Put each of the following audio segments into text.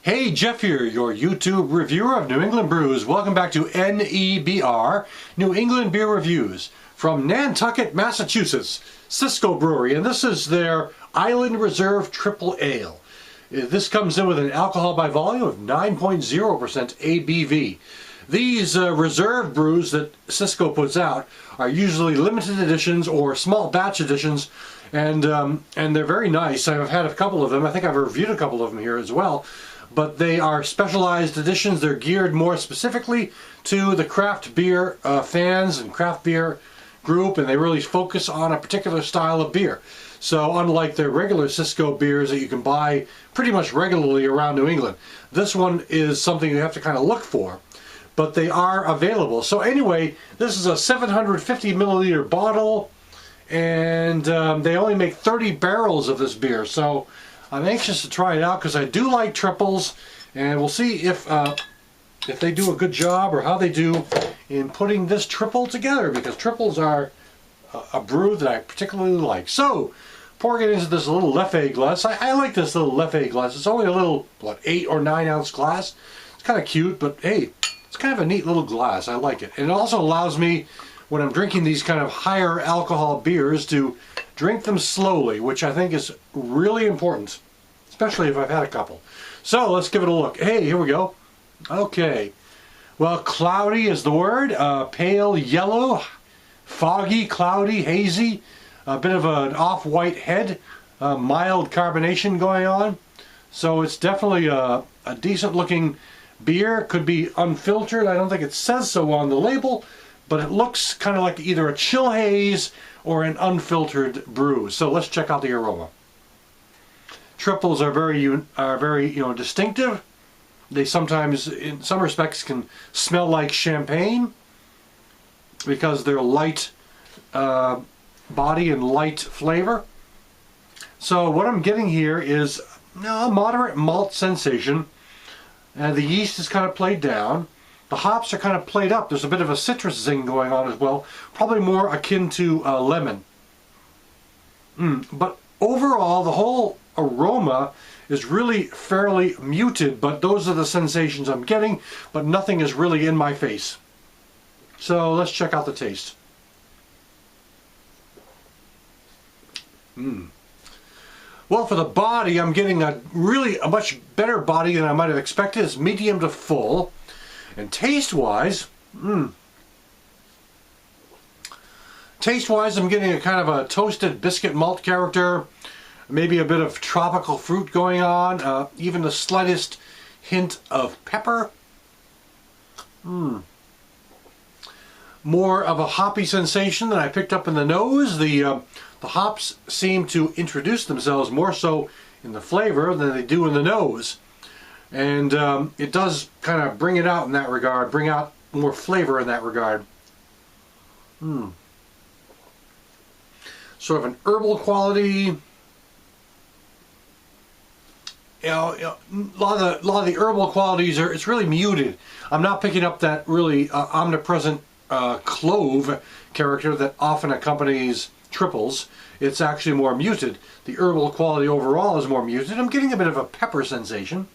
Hey, Jeff here, your YouTube reviewer of New England brews. Welcome back to NEBR, New England Beer Reviews, from Nantucket, Massachusetts, Cisco Brewery, and this is their Island Reserve Triple Ale. This comes in with an alcohol by volume of 9.0% ABV. These reserve brews that Cisco puts out are usually limited editions or small batch editions, and they're very nice. I've had a couple of them. I think I've reviewed a couple of them here as well. But they are specialized editions. They're geared more specifically to the craft beer fans and craft beer group, and they really focus on a particular style of beer. So unlike the regular Cisco beers that you can buy pretty much regularly around New England, this one is something you have to kind of look for. But they are available. So anyway, this is a 750 milliliter bottle, and they only make 30 barrels of this beer. So I'm anxious to try it out because I do like triples, and we'll see if they do a good job or how they do in putting this triple together, because triples are a brew that I particularly like. So, pouring it into this little Leffe glass. I like this little Leffe glass. It's only a little, what, 8 or 9 ounce glass. It's kind of cute, but hey, it's kind of a neat little glass. I like it. And it also allows me, when I'm drinking these kind of higher alcohol beers, to drink them slowly, which I think is really important, especially if I've had a couple. So let's give it a look. Hey, here we go. Okay. Well, cloudy is the word. Pale yellow, foggy, cloudy, hazy, a bit of an off-white head, mild carbonation going on. So it's definitely a decent looking beer. Could be unfiltered. I don't think it says so on the label, but it looks kind of like either a chill haze or an unfiltered brew. So let's check out the aroma. Triples are very distinctive. They sometimes, in some respects, can smell like champagne because they're light body and light flavor. So what I'm getting here is a moderate malt sensation. The yeast is kind of played down. The hops are kind of played up. There's a bit of a citrus zing going on as well, probably more akin to lemon. But overall, the whole aroma is really fairly muted, but those are the sensations I'm getting, but nothing is really in my face. So let's check out the taste. Well, for the body, I'm getting a much better body than I might have expected. It's medium to full. And taste-wise, I'm getting a kind of a toasted biscuit malt character, maybe a bit of tropical fruit going on, even the slightest hint of pepper. More of a hoppy sensation than I picked up in the nose. The hops seem to introduce themselves more so in the flavor than they do in the nose. And it does kind of bring it out in that regard, bring out more flavor in that regard. Sort of an herbal quality. A lot of the herbal qualities it's really muted. I'm not picking up that really omnipresent clove character that often accompanies triples. It's actually more muted. The herbal quality overall is more muted. I'm getting a bit of a pepper sensation.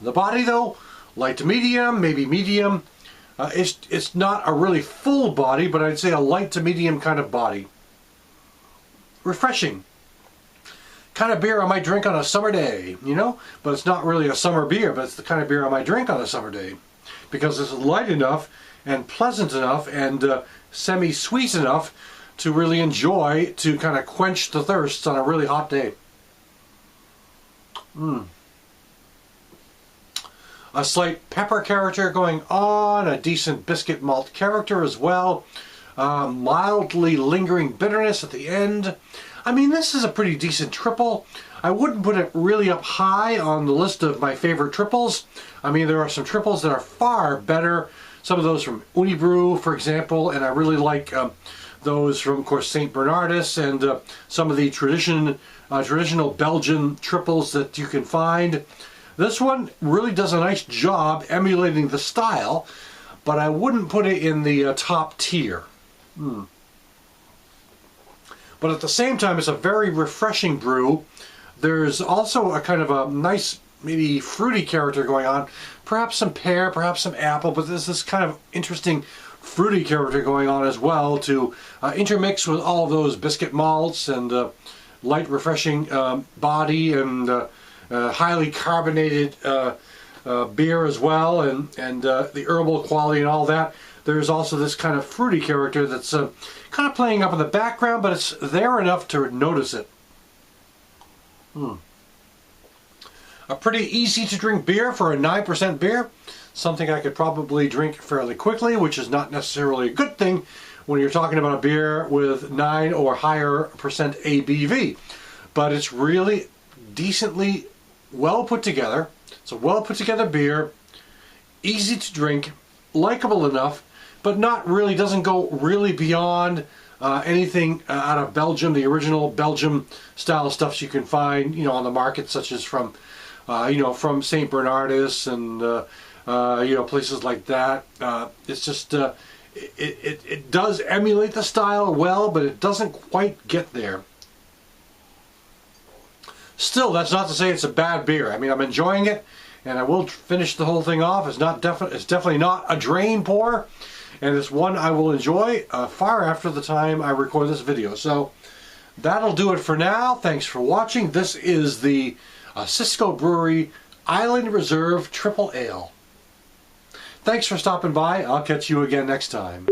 The body, though, light to medium, maybe medium. It's not a really full body, but I'd say a light to medium kind of body. Refreshing. Kind of beer I might drink on a summer day, but it's not really a summer beer, but it's the kind of beer I might drink on a summer day because it's light enough and pleasant enough and semi-sweet enough to really enjoy, to kind of quench the thirst on a really hot day. A slight pepper character going on, a decent biscuit malt character as well, mildly lingering bitterness at the end. I mean, this is a pretty decent triple. I wouldn't put it really up high on the list of my favorite triples. I mean, there are some triples that are far better. Some of those from Unibrew, for example, and I really like those from, of course, St. Bernardus and some of the traditional Belgian triples that you can find. This one really does a nice job emulating the style, but I wouldn't put it in the top tier. But at the same time, it's a very refreshing brew There's also a kind of a nice, maybe fruity character going on. Perhaps some pear, perhaps some apple, but there's this kind of interesting fruity character going on as well to intermix with all of those biscuit malts and light, refreshing body and highly carbonated beer as well, and the herbal quality and all that. There's also this kind of fruity character that's kind of playing up in the background, but it's there enough to notice it. A pretty easy to drink beer for a 9% beer. Something I could probably drink fairly quickly, which is not necessarily a good thing when you're talking about a beer with 9 or higher percent ABV. But it's really decently well put together. It's a well put together beer, easy to drink, likable enough, but not really, doesn't go really beyond anything out of Belgium, the original Belgium style stuffs you can find, you know, on the market, such as from, you know, from St. Bernardus and, you know, places like that. It's just, it does emulate the style well, but it doesn't quite get there. Still, that's not to say it's a bad beer. I mean, I'm enjoying it, and I will finish the whole thing off. It's definitely not a drain pour, and it's one I will enjoy far after the time I record this video. So that'll do it for now. Thanks for watching. This is the Cisco Brewery Island Reserve Triple Ale. Thanks for stopping by. I'll catch you again next time.